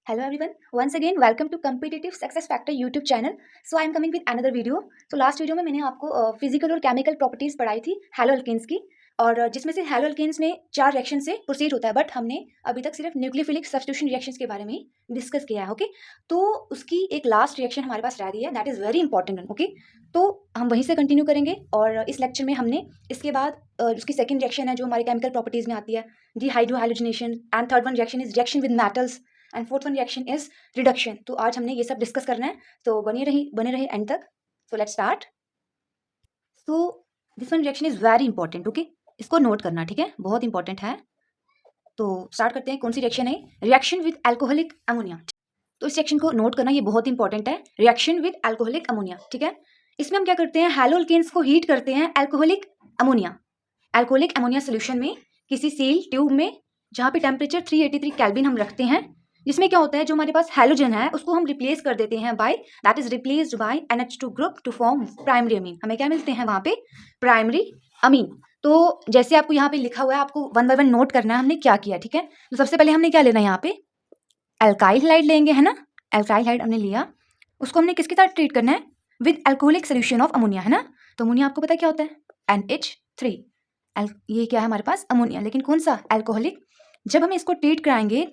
Hello everyone. Once again, welcome to Competitive Success Factor YouTube channel. So I am coming with another video. तो last video में मैंने आपको physical और chemical properties पढ़ाई थी hello alkanes की, और जिसमें से हैलो अल्केन्स में 4 रिएक्शन से प्रोसीड होता है, बट हमने अभी तक सिर्फ न्यूक्लियोफिलिक सब्स्टिट्यूशन रिएक्शंस के बारे में डिस्कस किया है। ओके, तो उसकी एक लास्ट रिएक्शन हमारे पास रह रही है, that is very important. Okay, तो हम वहीं से कंटिन्यू करेंगे, और इस लेक्चर में हमने इसके बाद उसकी सेकंड रिएक्शन है जो हमारे केमिकल प्रॉपर्टीज में आती है, dehydrohalogenation, and third one reaction is reaction with metals, and fourth one reaction is reduction. तो आज हमने ये सब डिस्कस करना है, तो बने रहे एंड तक। So let's start. So this one reaction is very important. Okay, इसको नोट करना, ठीक है, बहुत इंपॉर्टेंट है। तो स्टार्ट करते हैं। कौन सी रिएक्शन है? Reaction with alcoholic ammonia. तो इस रिएक्शन को नोट करना, ये बहुत इंपॉर्टेंट है। रिएक्शन विद अल्कोहलिक अमोनिया, ठीक है। इसमें हम क्या करते हैं? हैलो अल्केन्स को हीट करते हैं अल्कोहलिक अमोनिया सोल्यूशन में, किसी सील ट्यूब में, जहाँ पे टेम्परेचर 383 केल्विन हम रखते हैं। जिसमें क्या होता है, जो हमारे पास हैलोजन है उसको हम रिप्लेस कर देते हैं by, that is replaced by NH2 group to form primary amine. हमें क्या मिलते हैं वहाँ पे? Primary amine. तो जैसे आपको यहाँ पे लिखा हुआ है, आपको वन बाय वन नोट करना है हमने क्या किया, ठीक है। तो सबसे पहले हमने क्या लेना है यहाँ पे? अल्काइल हैलाइड लेंगे, है ना। अल्काइल हैलाइड हमने लिया, उसको हमने किसके साथ ट्रीट करना है? With alcoholic solution of ammonia, है ना। तो अमोनिया आपको पता है क्या होता है? NH3। ये क्या है हमारे पास? अमोनिया, लेकिन कौन सा? अल्कोहलिक। जब हम इसको ट्रीट कराएंगे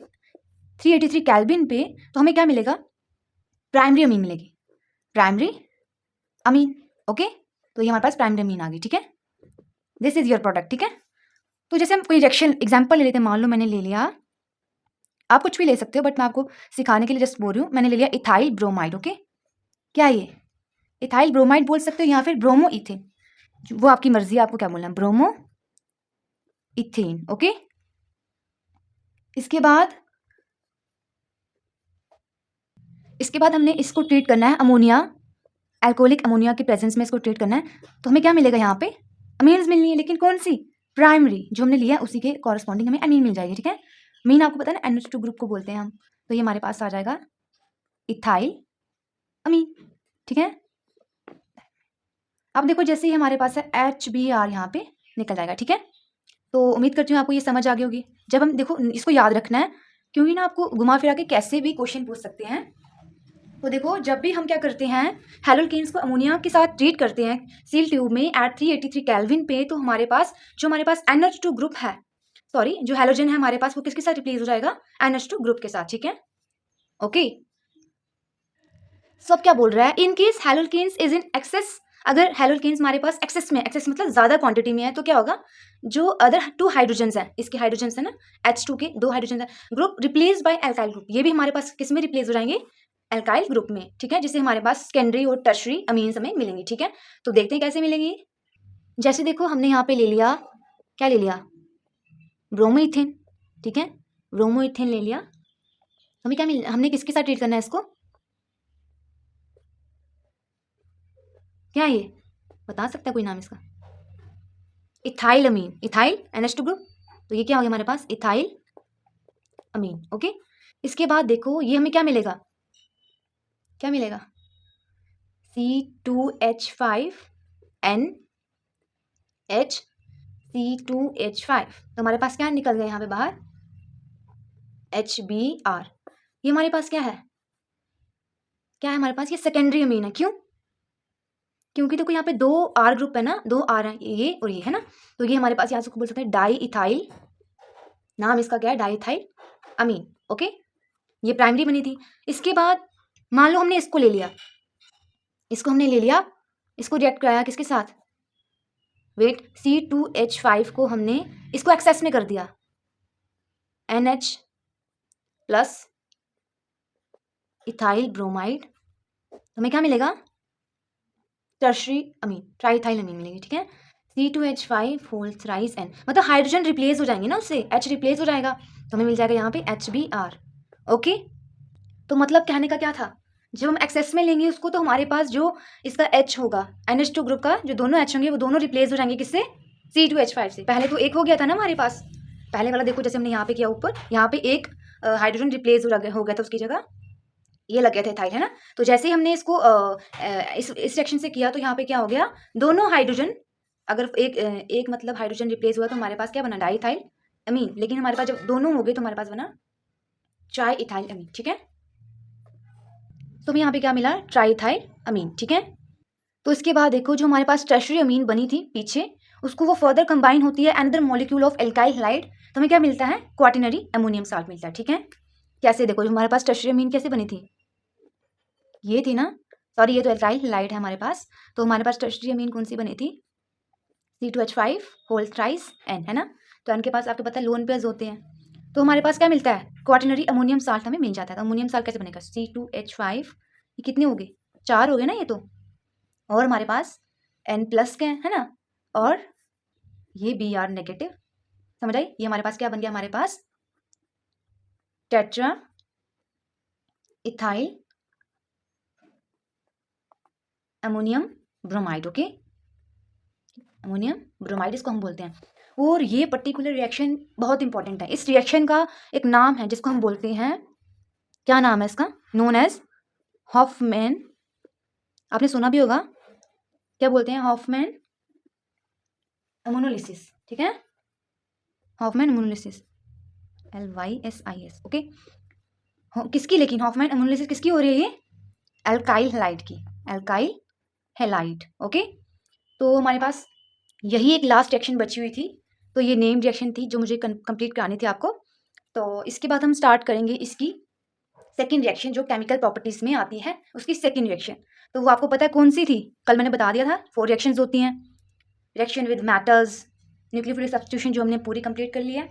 383 केल्विन पे, तो हमें क्या मिलेगा? प्राइमरी अमीन मिलेगी, प्राइमरी अमीन। ओके, तो ये हमारे पास प्राइमरी अमीन आ गई, ठीक है। दिस इज योर प्रोडक्ट, ठीक है। तो जैसे हम कोई रिएक्शन एग्जांपल ले लेते हैं, मान लो मैंने ले लिया, आप कुछ भी ले सकते हो, बट मैं आपको सिखाने के लिए जस्ट बोल रही हूँ। मैंने ले लिया इथाइल ब्रोमाइड। ओके, क्या ये? इथाइल ब्रोमाइड बोल सकते हो या फिर ब्रोमो इथेन, वो आपकी मर्जी है, आपको क्या बोलना है? Bromo ethane. ओके, इसके बाद हमने इसको ट्रीट करना है अमोनिया, अल्कोहलिक अमोनिया के प्रेजेंस में इसको ट्रीट करना है। तो हमें क्या मिलेगा यहाँ पे? अमीन्स मिलनी है, लेकिन कौन सी? प्राइमरी, जो हमने लिया उसी के कॉरस्पॉन्डिंग हमें अमीन मिल जाएगी, ठीक है। अमीन आपको पता है ना, NH2 ग्रुप को बोलते हैं हम। तो ये हमारे पास आ जाएगा इथाइल अमीन, ठीक है। अब देखो, जैसे ही हमारे पास है HBr यहाँ पे निकल जाएगा, ठीक है। तो उम्मीद करती हूँ आपको ये समझ आ गई होगी। जब हम देखो, इसको याद रखना है, क्योंकि ना आपको घुमा फिरा के कैसे भी क्वेश्चन पूछ सकते हैं। तो देखो, जब भी हम क्या करते हैं, हैलो अल्केन्स को अमोनिया के साथ ट्रीट करते हैं सील ट्यूब में एट 383 केल्विन पे, तो हमारे पास NH2 ग्रुप है, सॉरी जो हैलोजन है हमारे पास, वो किसके साथ रिप्लेस हो जाएगा? NH2 ग्रुप के साथ, ठीक है। ओके, सब क्या बोल रहा है? In case halo alkanes is in excess, अगर हैलो अल्केन्स हमारे पास एक्सेस में, एक्सेस मतलब ज्यादा क्वांटिटी में है, तो क्या होगा? जो अदर 2 हाइड्रोजन है, इसके हाइड्रोजन है ना, H2 के 2 हाइड्रोजन है, group replace by alkyl group, ये भी हमारे पास किस में रिप्लेस हो जाएंगे? अल्काइल ग्रुप में, ठीक है। जिससे हमारे पास सेकेंडरी और टर्शरी अमीन्स हमें मिलेंगी, ठीक है। तो देखते हैं कैसे मिलेंगी। जैसे देखो, हमने यहाँ पे ले लिया, क्या ले लिया? ब्रोमोइथेन, ठीक है, ब्रोमोइथेन ले लिया। हमें क्या मिल, हमने किसके साथ ट्रीट करना है इसको? क्या ये बता सकता है कोई नाम इसका? इथाइल अमीन, इथाइल NH2 ग्रुप। तो ये क्या हो गया हमारे पास? इथाइल अमीन। ओके, इसके बाद देखो, ये हमें क्या मिलेगा? क्या मिलेगा? C2H5NH, C2H5। तो हमारे पास क्या निकल गया यहाँ पे बाहर? HBr। ये हमारे पास क्या है? क्या है हमारे पास? ये सेकेंडरी अमीन है। क्यों? क्योंकि देखो यहाँ पे 2 R ग्रुप है ना, 2 R है, ये और ये, है ना। तो ये हमारे पास यहाँ से बोल सकते हैं डाई इथाइल, नाम इसका क्या है? डाई इथाइल अमीन। ओके, ये प्राइमरी बनी थी। इसके बाद मान लो हमने इसको ले लिया, इसको हमने ले लिया, इसको रिएक्ट कराया किसके साथ? वेट, C2H5 को हमने इसको एक्सेस में कर दिया, NH प्लस इथाइल ब्रोमाइड, हमें क्या मिलेगा? टर्शरी अमीन, ट्राइथाइल अमीन मिलेगी, ठीक है। C2H5 होल थ्राइस N, मतलब हाइड्रोजन रिप्लेस हो जाएंगे ना, उससे H रिप्लेस हो जाएगा, तो हमें मिल जाएगा यहाँ पे HBr। ओके, तो मतलब कहने का क्या था, जब हम एक्सेस में लेंगे उसको, तो हमारे पास जो इसका H होगा, NH2 ग्रुप का, जो दोनों H होंगे वो दोनों रिप्लेस हो जाएंगे किससे? C2H5 से। पहले तो एक हो गया था ना हमारे पास, पहले वाला देखो, जैसे हमने यहाँ पे किया ऊपर, यहाँ पे एक हाइड्रोजन रिप्लेस हो गया था, उसकी जगह ये लग गया था इथाइल, है ना। तो जैसे ही हमने इसको इस सेक्शन से किया, तो यहाँ पे क्या हो गया? दोनों हाइड्रोजन, अगर एक मतलब हाइड्रोजन रिप्लेस हुआ, तो हमारे पास क्या बना? डाई इथाइल अमीन। लेकिन हमारे पास जब दोनों हो गए, तो हमारे पास बना ट्राई इथाइल अमीन, ठीक है। तो हमें यहाँ पे क्या मिला, ट्राई इथाइल अमीन, ठीक है। तो इसके बाद देखो जो हमारे पास टर्शरी अमीन बनी थी पीछे, उसको वो फर्दर कंबाइन होती है another molecule of alkyl halide, तो हमें क्या मिलता है, क्वाटरनरी अमोनियम साल्ट मिलता है, ठीक है। कैसे, देखो जो हमारे पास टर्शरी अमीन कैसे बनी थी, ये थी ना, सॉरी ये तो एल्काइल हैलाइड है हमारे पास, तो हमारे पास टर्शरी अमीन कौन सी बनी थी, C2H5 होल थ्राइस N, है ना। तो N के पास आपको पता है लोन पेयर्स होते हैं, तो हमारे पास क्या मिलता है, क्वाटरनरी अमोनियम साल्ट हमें मिल जाता है। तो अमोनियम साल्ट कैसे बनेगा, C2H5, ये कितने हो गए, 4 हो गए ना ये तो, और हमारे पास N+ के है ना, और ये Br नेगेटिव, समझ आई। ये हमारे पास क्या बन गया, हमारे पास tetra ethyl ammonium bromide, okay, ammonium bromide इसको हम बोलते हैं। और ये पर्टिकुलर रिएक्शन बहुत इंपॉर्टेंट है, इस रिएक्शन का एक नाम है जिसको हम बोलते हैं, क्या नाम है इसका, नोन एज हॉफमैन, आपने सुना भी होगा, क्या बोलते हैं, हॉफमैन अमोनोलिसिस, ठीक है, हॉफमैन अमोनोलिसिस, LYSIS, ओके। किसकी, लेकिन हॉफमैन अमोनोलिसिस किसकी हो रही है, ये एल्काइल हैलाइड की, एल्काइल हैलाइड, ओके। तो हमारे पास यही एक लास्ट रिएक्शन बची हुई थी, तो ये नेम रिएक्शन थी जो मुझे कंप्लीट करानी थी आपको। तो इसके बाद हम स्टार्ट करेंगे इसकी सेकंड रिएक्शन जो केमिकल प्रॉपर्टीज में आती है, उसकी सेकंड रिएक्शन। तो वो आपको पता है कौन सी थी, कल मैंने बता दिया था 4 रिएक्शंस होती हैं, reaction with matters, nucleophilic substitution जो हमने पूरी कंप्लीट कर ली है,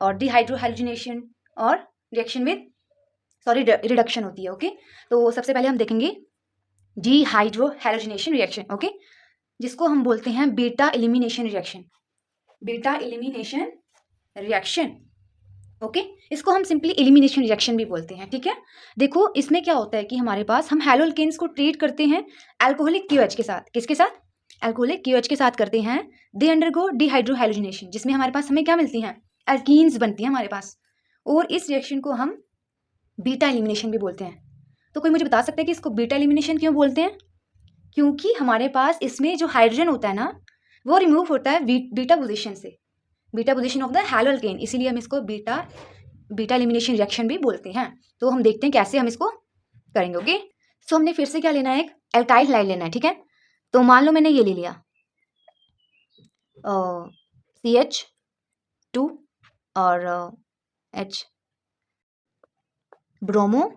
और डिहाइड्रोहाइलोजिनेशन, और रिएक्शन विद रिडक्शन होती है, ओके। तो सबसे पहले हम देखेंगे डिहाइड्रोहाइलोजिनेशन रिएक्शन, ओके, जिसको हम बोलते हैं beta elimination reaction, beta elimination reaction, okay. इसको हम सिंपली एलिमिनेशन रिएक्शन भी बोलते हैं, ठीक है। देखो इसमें क्या होता है कि हमारे पास हम हैलोअल्केन्स को ट्रीट करते हैं अल्कोहलिक क्यूएच के साथ, किसके साथ, अल्कोहलिक क्यूएच के साथ करते हैं, दे अंडरगो डिहाइड्रोहाइलोजिनेशन, जिसमें हमारे पास हमें क्या मिलती हैं, एल्कीन्स बनती हैं हमारे पास, और इस रिएक्शन को हम बीटा एलिमिनेशन भी बोलते हैं। तो कोई मुझे बता सकता है कि इसको बीटा एलिमिनेशन क्यों बोलते हैं, क्योंकि हमारे पास इसमें जो हाइड्रोजन होता है ना, वो रिमूव होता है बीटा पोजीशन से, बीटा पोजीशन ऑफ द हैलोअल्केन, इसीलिए हम इसको बीटा एलिमिनेशन रिएक्शन भी बोलते हैं। तो हम देखते हैं कैसे हम इसको करेंगे, ओके। सो हमने फिर से क्या लेना है, एक एल्काइल हैलाइड लेना है, ठीक है। तो मान लो मैंने ये ले लिया CH2 और H ब्रोमो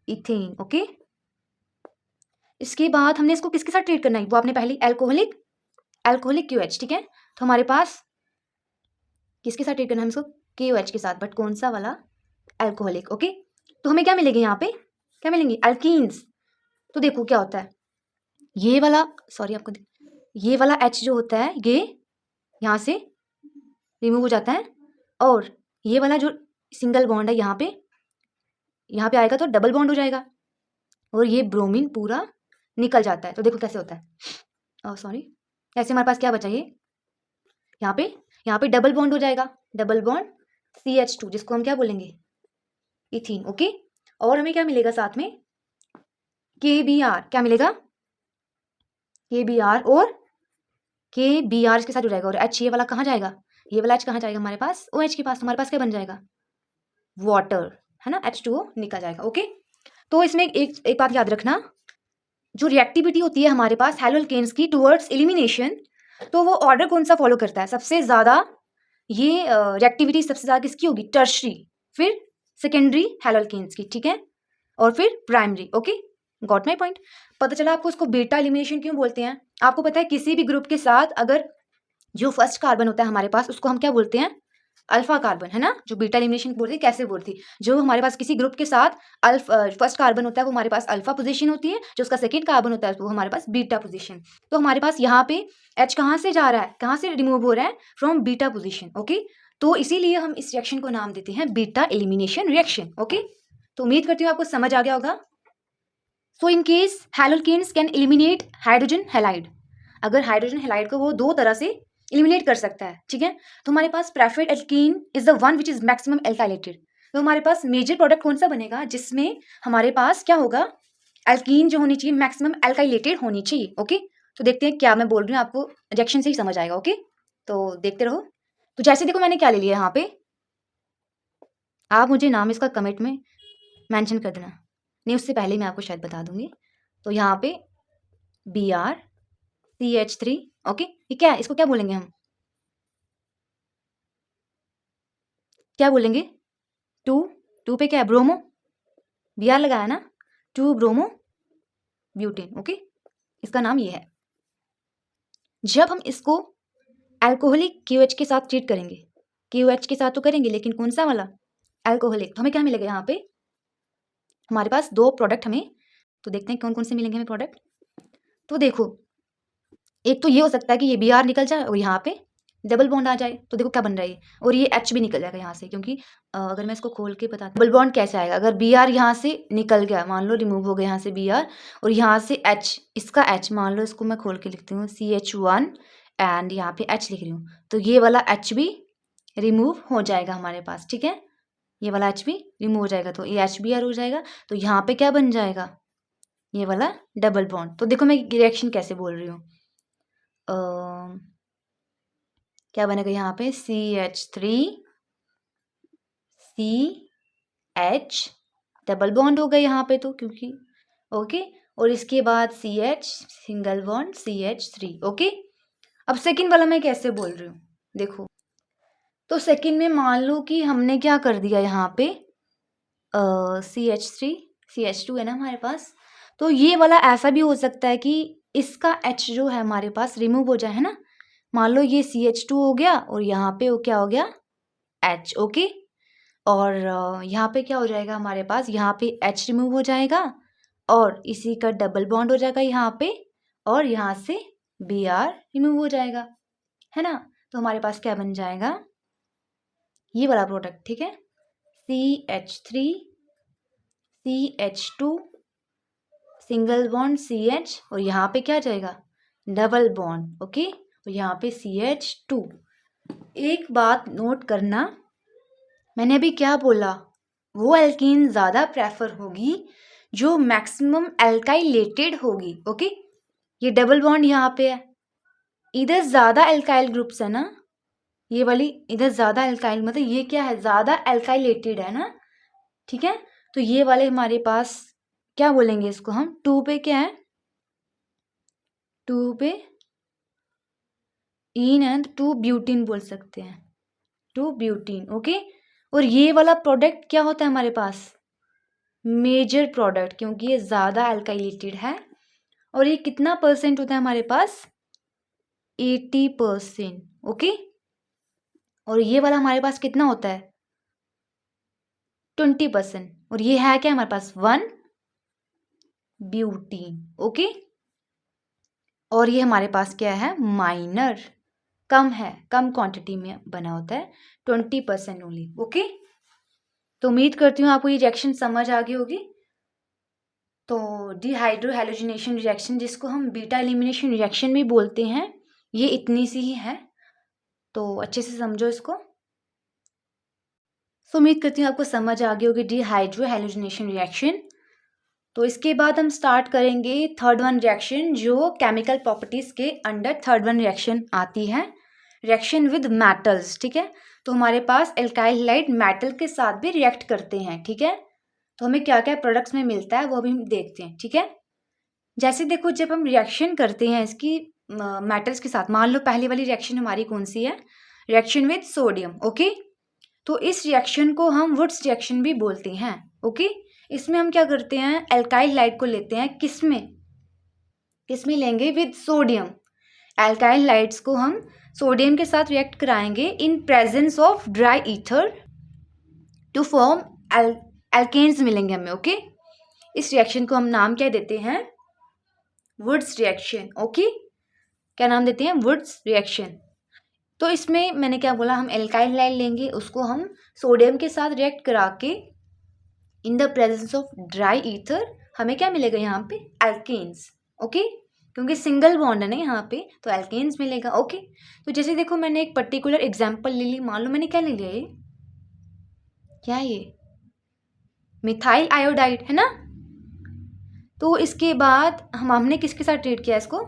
इथेन, ओके। इसके बाद हमने इसको किसके साथ ट्रीट करना है, वो आपने पहले अल्कोहलिक क्यूएच, ठीक है। तो हमारे पास किसके साथ ट्रीट करना है, इसको KOH के साथ, बट कौन सा वाला, अल्कोहलिक, ओके। तो हमें क्या मिलेगी यहाँ पे, क्या मिलेंगे, अल्कीन्स। तो देखो क्या होता है, ये वाला, सॉरी आपको, ये वाला H जो होता है ये यहाँ से रिमूव हो जाता है, और ये वाला जो सिंगल बॉन्ड है यहाँ पे आएगा तो डबल बॉन्ड हो जाएगा, और ये ब्रोमीन पूरा निकल जाता है। तो देखो कैसे होता है, सॉरी, ऐसे हमारे पास क्या बचा, ये यहाँ पे डबल बॉन्ड हो जाएगा, डबल बॉन्ड CH2, जिसको हम क्या बोलेंगे, इथीन, ओके। और हमें क्या मिलेगा साथ में, KBr, क्या मिलेगा, KBr, और KBr इसके साथ हो जाएगा, और H ये वाला कहाँ जाएगा, ये वाला H कहाँ जाएगा, हमारे पास OH के पास, हमारे पास क्या बन जाएगा, वाटर, है ना, H2O निकल जाएगा, ओके। तो इसमें एक बात याद रखना, जो रिएक्टिविटी होती है हमारे पास हैलोअल्केन्स की टुवर्ड्स एलिमिनेशन, तो वो ऑर्डर कौन सा फॉलो करता है, सबसे ज्यादा ये रिएक्टिविटी सबसे ज्यादा किसकी होगी, टर्शरी, फिर सेकेंडरी हैलोअल्केन्स की, ठीक है, और फिर primary, okay, got my point. पता चला आपको इसको बीटा एलिमिनेशन क्यों बोलते हैं। आपको पता है किसी भी ग्रुप के साथ अगर जो फर्स्ट कार्बन होता है हमारे पास, उसको हम क्या बोलते हैं, अल्फा कार्बन, है ना। जो बीटा एलिमिनेशन बोलते हैं कैसे बोलती है, जो हमारे पास किसी ग्रुप के साथ फर्स्ट कार्बन होता है वो हमारे पास अल्फा पोजीशन होती है, जो उसका सेकंड कार्बन होता है वो हमारे पास बीटा पोजीशन। तो हमारे पास यहाँ पे H कहाँ से जा रहा है, कहाँ से रिमूव हो रहा है, फ्रॉम बीटा पोजीशन, ओके। तो इसीलिए हम इस रिएक्शन को नाम देते हैं बीटा एलिमिनेशन रिएक्शन, ओके। तो उम्मीद करती हूँ आपको समझ आ गया होगा। So in case haloalkanes can eliminate hydrogen halide, अगर हाइड्रोजन हैलाइड को वो दो तरह से एलिमिनेट कर सकता है, ठीक है। तो हमारे पास preferred alkene is the one which is maximum alkylated, तो हमारे पास मेजर प्रोडक्ट कौन सा बनेगा, जिसमें हमारे पास क्या होगा, एल्कीन जो होनी चाहिए मैक्सिमम एल्काइलेटेड होनी चाहिए, ओके। तो देखते हैं क्या मैं बोल रही हूँ, आपको रिएक्शन से ही समझ आएगा, ओके। तो देखते रहो। तो जैसे देखो मैंने क्या ले लिया यहाँ पे आप मुझे नाम इसका कमेंट में मेंशन कर देना, नहीं उससे पहले मैं आपको शायद बता दूंगी। तो यहाँ पे BrCH3, ओके। ये क्या है, इसको क्या बोलेंगे हम, क्या बोलेंगे, टू पे क्या है, ब्रोमो, Br लगाया ना, 2 ब्रोमो ब्यूटेन, ओके। इसका नाम ये है। जब हम इसको अल्कोहलिक QH के साथ ट्रीट करेंगे, QH के साथ तो करेंगे लेकिन कौन सा वाला, अल्कोहलिक, तो हमें क्या मिलेगा यहाँ पे, हमारे पास 2 प्रोडक्ट हमें, तो देखते हैं कौन कौन से मिलेंगे हमें प्रोडक्ट। तो देखो, एक तो ये हो सकता है कि ये Br निकल जाए और यहाँ पे डबल बॉन्ड आ जाए, तो देखो क्या बन रहा है, और ये H भी निकल जाएगा यहाँ से, क्योंकि अगर मैं इसको खोल के बता, डबल बॉन्ड कैसे आएगा, अगर Br यहाँ से निकल गया, मान लो रिमूव हो गया यहाँ से Br, और यहाँ से H, इसका H मान लो, इसको मैं खोल के लिखती हूँ CH1 एंड यहाँ पे H लिख रही हूँ, तो ये वाला H भी रिमूव हो जाएगा हमारे पास, ठीक है, ये वाला H भी रिमूव हो जाएगा, तो ये HBr हो जाएगा, तो यहाँ पे क्या बन जाएगा, ये वाला डबल बॉन्ड। तो देखो मैं रिएक्शन कैसे बोल रही हूँ, क्या बनेगा यहाँ पे, CH3 CH, डबल बॉन्ड हो गया यहाँ पे तो, क्योंकि ओके, और इसके बाद CH single bond CH3, okay. अब सेकंड वाला मैं कैसे बोल रही हूँ, देखो, तो सेकंड में मान लो कि हमने क्या कर दिया यहाँ पे, CH3 CH2 है ना हमारे पास, तो ये वाला ऐसा भी हो सकता है कि इसका H जो है हमारे पास रिमूव हो जाए, है ना, मान लो ये CH2 हो गया और यहाँ पे वो क्या हो गया, H, ओके, और यहाँ पे क्या हो जाएगा हमारे पास, यहाँ पे H रिमूव हो जाएगा और इसी का डबल बॉन्ड हो जाएगा यहाँ पे, और यहाँ से Br रिमूव हो जाएगा, है ना, तो हमारे पास क्या बन जाएगा, ये वाला प्रोडक्ट, ठीक है, CH3 CH2 single bond CH, और यहाँ पे क्या जाएगा, डबल बॉन्ड, ओके, और यहाँ पे CH2। एक बात नोट करना, मैंने अभी क्या बोला, वो एल्कीन ज़्यादा प्रेफर होगी जो मैक्सिमम एल्काइलेटेड होगी, ओके। ये डबल बॉन्ड यहाँ पे है, इधर ज़्यादा एल्काइल ग्रुप्स है ना, ये वाली इधर ज़्यादा एल्काइल, मतलब ये क्या है, ज़्यादा एल्काइलेटेड है ना, ठीक है। तो ये वाले हमारे पास क्या बोलेंगे इसको हम, 2 पे क्या है, 2 पे इन एंड 2 ब्यूटीन बोल सकते हैं, 2 ब्यूटीन, ओके। और ये वाला प्रोडक्ट क्या होता है हमारे पास, मेजर प्रोडक्ट, क्योंकि ये ज़्यादा अल्काइलेटेड है, और ये कितना परसेंट होता है हमारे पास, 80%, ओके। और ये वाला हमारे पास कितना होता है, 20%, और ये है क्या हमारे पास, 1 ब्यूटीन, ओके। और ये हमारे पास क्या है, माइनर, कम है, कम क्वांटिटी में बना होता है, 20% ओनली, ओके। तो उम्मीद करती हूँ आपको ये रिएक्शन समझ आ गई होगी। तो डिहाइड्रो हैलोजिनेशन रिएक्शन, जिसको हम बीटा एलिमिनेशन रिएक्शन भी बोलते हैं, ये इतनी सी ही है, तो अच्छे से समझो इसको। तो उम्मीद करती हूँ आपको समझ आ गई होगी डिहाइड्रो हैलोजिनेशन रिएक्शन। तो इसके बाद हम स्टार्ट करेंगे थर्ड वन रिएक्शन, जो केमिकल प्रॉपर्टीज़ के अंडर थर्ड वन रिएक्शन आती है, रिएक्शन विद मेटल्स, ठीक है। तो हमारे पास एल्काइल हैलाइड मेटल के साथ भी रिएक्ट करते हैं, ठीक है। तो हमें क्या क्या प्रोडक्ट्स में मिलता है वो भी हम देखते हैं, ठीक है। जैसे देखो, जब हम रिएक्शन करते हैं इसकी मेटल्स के साथ, मान लो पहली वाली रिएक्शन हमारी कौन सी है, रिएक्शन विद सोडियम, ओके। तो इस रिएक्शन को हम वुड्स रिएक्शन भी बोलते हैं, ओके। इसमें हम क्या करते हैं, एल्काइल हैलाइड को लेते हैं, किसमें लेंगे, विद सोडियम। एल्काइल हैलाइड्स को हम सोडियम के साथ रिएक्ट कराएंगे in presence of dry ether to form alkanes मिलेंगे हमें, ओके। इस रिएक्शन को हम नाम क्या देते हैं, वुड्स रिएक्शन, ओके। क्या नाम देते हैं, वुड्स रिएक्शन। तो इसमें मैंने क्या बोला, हम एल्काइल हैलाइड लेंगे, उसको हम सोडियम के साथ रिएक्ट करा के in the presence of dry ether हमें क्या मिलेगा यहाँ पे, एल्केन्स, ओके। क्योंकि सिंगल बॉन्ड है ना यहाँ पे, तो एल्केन्स मिलेगा, ओके। तो जैसे देखो, मैंने एक पर्टिकुलर एग्जांपल ले ली, मान लो मैंने क्या ले लिया, ये क्या है, ये मिथाइल आयोडाइड है ना। तो इसके बाद हमने किसके साथ ट्रीट किया इसको,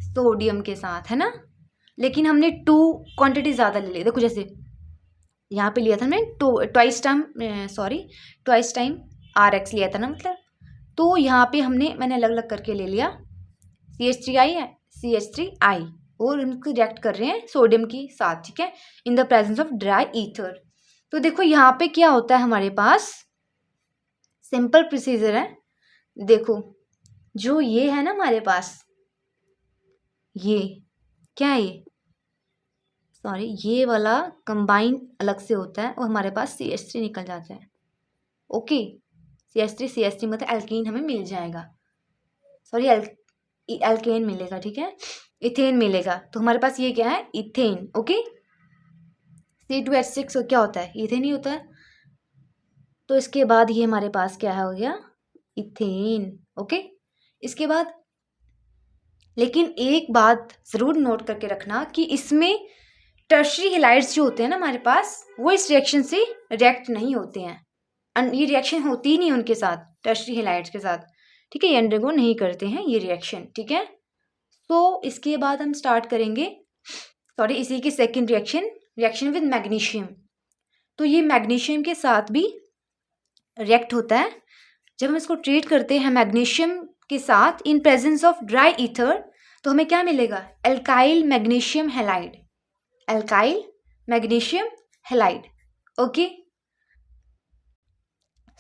सोडियम के साथ, है ना। लेकिन हमने 2 क्वांटिटी ज़्यादा ले ली, देखो जैसे यहाँ पे लिया था मैंने ट्वाइस टाइम RX लिया था ना, मतलब तो यहाँ पे मैंने अलग अलग करके ले लिया CH3I CH3I और उनको रिएक्ट कर रहे हैं सोडियम के साथ, ठीक है, in the presence of dry ether. तो देखो यहाँ पे क्या होता है, हमारे पास सिंपल प्रोसीजर है। देखो जो ये है ना हमारे पास, ये क्या है, ये वाला कंबाइन अलग से होता है और हमारे पास CH3 निकल जाता है। ओके, CH3 मतलब एल्कीन हमें मिल जाएगा, एल्केन मिलेगा, ठीक है, इथेन मिलेगा। तो हमारे पास ये क्या है, इथेन। ओके, C2H6 क्या होता है, इथेन ही होता है। तो इसके बाद ये हमारे पास क्या हो गया, इथेन। ओके, इसके बाद लेकिन एक बात ज़रूर नोट करके रखना कि इसमें टर्शरी हैलाइड्स जो होते हैं ना हमारे पास, वो इस रिएक्शन से रिएक्ट नहीं होते हैं। ये रिएक्शन होती ही नहीं उनके साथ, टर्शरी हैलाइड्स के साथ, ठीक है, ये अंडरगो नहीं करते हैं ये रिएक्शन, ठीक है। तो इसके बाद हम स्टार्ट करेंगे, इसी की सेकेंड रिएक्शन विद मैग्नीशियम। तो ये मैग्नीशियम के साथ भी रिएक्ट होता है। जब हम इसको ट्रीट करते हैं मैग्नीशियम के साथ in presence of dry ether, तो हमें क्या मिलेगा, alkyl magnesium halide, alkyl magnesium halide. Okay,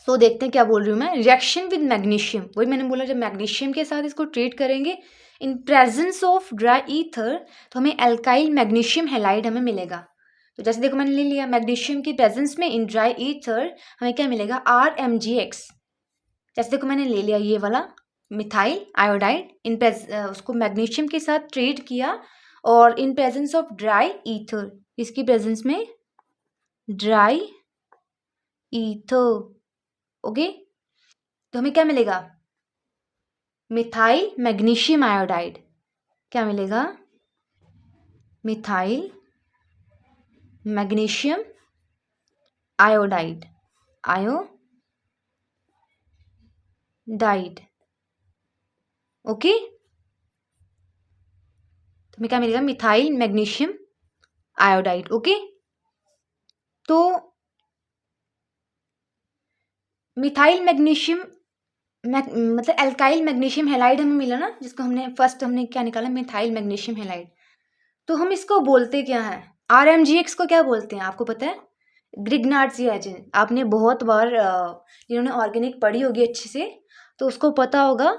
so देखते हैं क्या बोल रही हूँ मैं, रिएक्शन विद मैग्नीशियम, वही मैंने बोला, जब मैग्नीशियम के साथ इसको ट्रीट करेंगे इन प्रेजेंस ऑफ ड्राई ईथर, तो हमें एल्काइल मैग्नीशियम हैलाइड हमें मिलेगा। तो जैसे देखो मैंने ले लिया मैग्नीशियम के प्रेजेंस में इन ड्राई ईथर, हमें क्या मिलेगा, RMgX। जैसे देखो मैंने ले लिया ये वाला मिथाइल आयोडाइड, उसको मैग्नीशियम के साथ ट्रीट किया और इन प्रेजेंस ऑफ ड्राई ईथर, इसकी प्रेजेंस में ड्राई ईथर। ओके, तो हमें क्या मिलेगा, मिथाइल मैग्नीशियम आयोडाइड। क्या मिलेगा, मिथाइल मैग्नीशियम आयोडाइड, ओके, तो हमें क्या मिलेगा, मिथाइल मैग्नीशियम आयोडाइड। ओके, तो मिथाइल मैग्नीशियम मतलब एल्काइल मैग्नीशियम हैलाइड हमें मिला ना, जिसको हमने क्या निकाला, मिथाइल मैग्नीशियम हैलाइड। तो हम इसको बोलते क्या है, RMgX को क्या बोलते हैं, आपको पता है, ग्रिग्नार्ड्स रिएजेंट। आपने बहुत बार जिन्होंने ऑर्गेनिक पढ़ी होगी अच्छे से, तो उसको पता होगा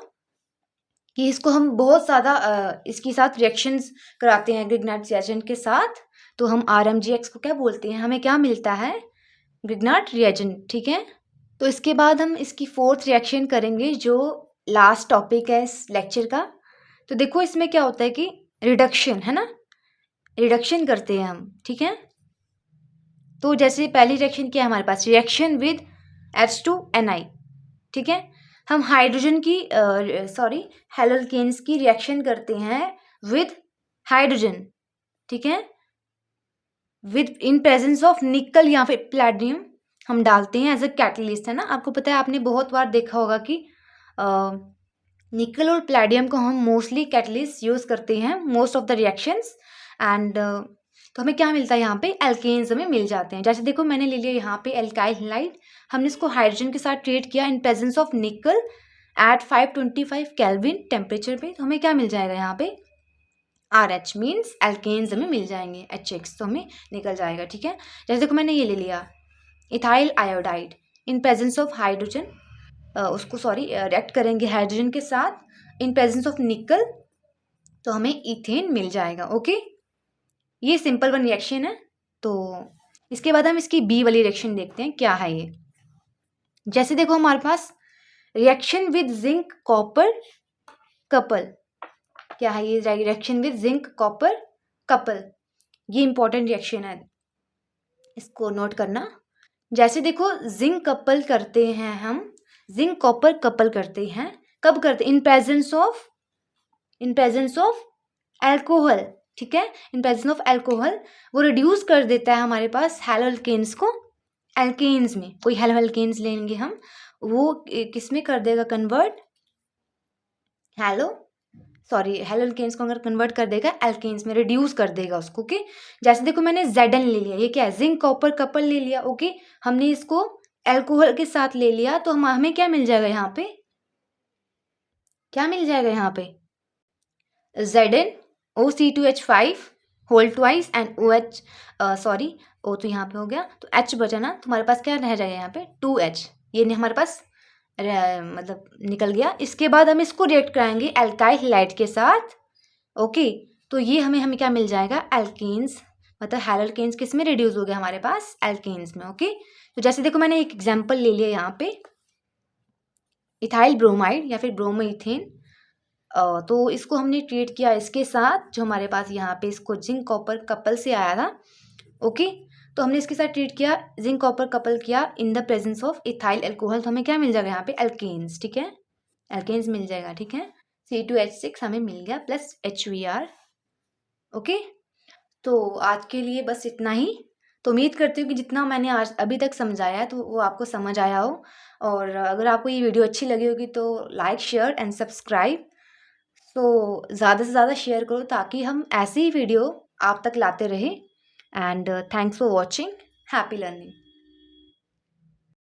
कि इसको हम बहुत ज़्यादा इसके साथ रिएक्शंस कराते हैं ग्रिग्नार्ड्स रिएजेंट के साथ। तो हम RMgX को क्या बोलते हैं, हमें क्या मिलता है, ग्रिग्नार्ड रिएजेंट, ठीक है। तो इसके बाद हम इसकी फोर्थ रिएक्शन करेंगे, जो लास्ट टॉपिक है इस लेक्चर का। तो देखो इसमें क्या होता है कि रिडक्शन है ना, रिडक्शन करते हैं हम, ठीक है। तो जैसे पहली रिएक्शन क्या है हमारे पास, रिएक्शन विद H2Ni, ठीक है। हम हाइड्रोजन की हेलोल्केन्स की रिएक्शन करते हैं विद हाइड्रोजन, ठीक है, विद इन प्रेजेंस ऑफ निकल या फिर प्लैटिनम हम डालते हैं एज अ कैटलिस्ट, है ना। आपको पता है, आपने बहुत बार देखा होगा कि निकल और प्लैटिनम को हम मोस्टली कैटलिस्ट यूज़ करते हैं most of the reactions. And तो हमें क्या मिलता है यहाँ पे, एल्केन्स हमें मिल जाते हैं। जैसे देखो मैंने ले लिया यहाँ पे एल्काइल हैलाइड, हमने इसको हाइड्रोजन के साथ ट्रीट किया in presence of nickel at 525 kelvin temperature पे, तो हमें क्या मिल जाएगा यहाँ पे, RH मीन्स एल्केन्स हमें मिल जाएंगे, HX तो हमें निकल जाएगा, ठीक है। जैसे देखो मैंने ये ले लिया ethyl iodide in presence of hydrogen, उसको रिएक्ट करेंगे हाइड्रोजन के साथ इन प्रेजेंस ऑफ निकल, तो हमें इथेन मिल जाएगा। ओके, ये सिंपल वन रिएक्शन है। तो इसके बाद हम इसकी बी वाली रिएक्शन देखते हैं क्या है ये। जैसे देखो हमारे पास reaction with zinc copper couple, क्या है ये, reaction with zinc copper couple, ये इंपॉर्टेंट रिएक्शन है, इसको नोट करना। जैसे देखो जिंक कपल करते हैं हम, जिंक कॉपर कपल करते हैं, कब करते हैं, इन प्रेजेंस ऑफ एल्कोहल, ठीक है, इन प्रेजेंस ऑफ एल्कोहल। वो रिड्यूस कर देता है हमारे पास हैलोल्केन्स को एल्केन्स में, कोई हैलोल्केन्स लेंगे हम, वो किस में कर देगा कन्वर्ट, सॉरी हेलो एल्केन्स को अगर कन्वर्ट कर देगा एल्केन्स में, रिड्यूस कर देगा उसको। ओके, जैसे देखो मैंने Zn ले लिया, ये क्या है, जिंक कॉपर कपल ले लिया। ओके, हमने इसको अल्कोहल के साथ ले लिया, तो हमें क्या मिल जाएगा यहाँ पे, क्या मिल जाएगा यहाँ पे, ZnOC2H5 whole twice and OH, sorry O तो यहाँ पे हो गया, तो H बचा ना, तुम्हारे पास क्या रह जाएगा यहाँ पे 2H, ये नहीं हमारे पास मतलब निकल गया। इसके बाद हम इसको रिएक्ट कराएंगे एल्काइल हैलाइड के साथ। ओके, तो ये हमें क्या मिल जाएगा, एल्केन्स, मतलब हेलोल्केन्स किस में रिड्यूस हो गया हमारे पास, एल्केन्स में। ओके, तो जैसे देखो मैंने एक एग्जांपल ले लिया यहाँ पे, इथाइल ब्रोमाइड या फिर ब्रोमोइथेन, तो इसको हमने ट्रीट किया इसके साथ, जो हमारे पास यहाँ पे इसको जिंक कॉपर कपल से आया था। ओके, तो हमने इसके साथ ट्रीट किया, जिंक कॉपर कपल किया in the presence of ethyl alcohol, तो हमें क्या मिल जाएगा यहाँ पे, एल्केन्स। ठीक है, एल्केन्स मिल जाएगा। ठीक है, C2H6 हमें मिल गया प्लस HBr। ओके, तो आज के लिए बस इतना ही। तो उम्मीद करती हूँ कि जितना मैंने आज अभी तक समझाया है तो वो आपको समझ आया हो, और अगर आपको ये वीडियो अच्छी लगी होगी तो लाइक शेयर एंड सब्सक्राइब। तो ज़्यादा से ज़्यादा शेयर करो ताकि हम ऐसी ही वीडियो आप तक लाते रहें। And thanks for watching, happy learning.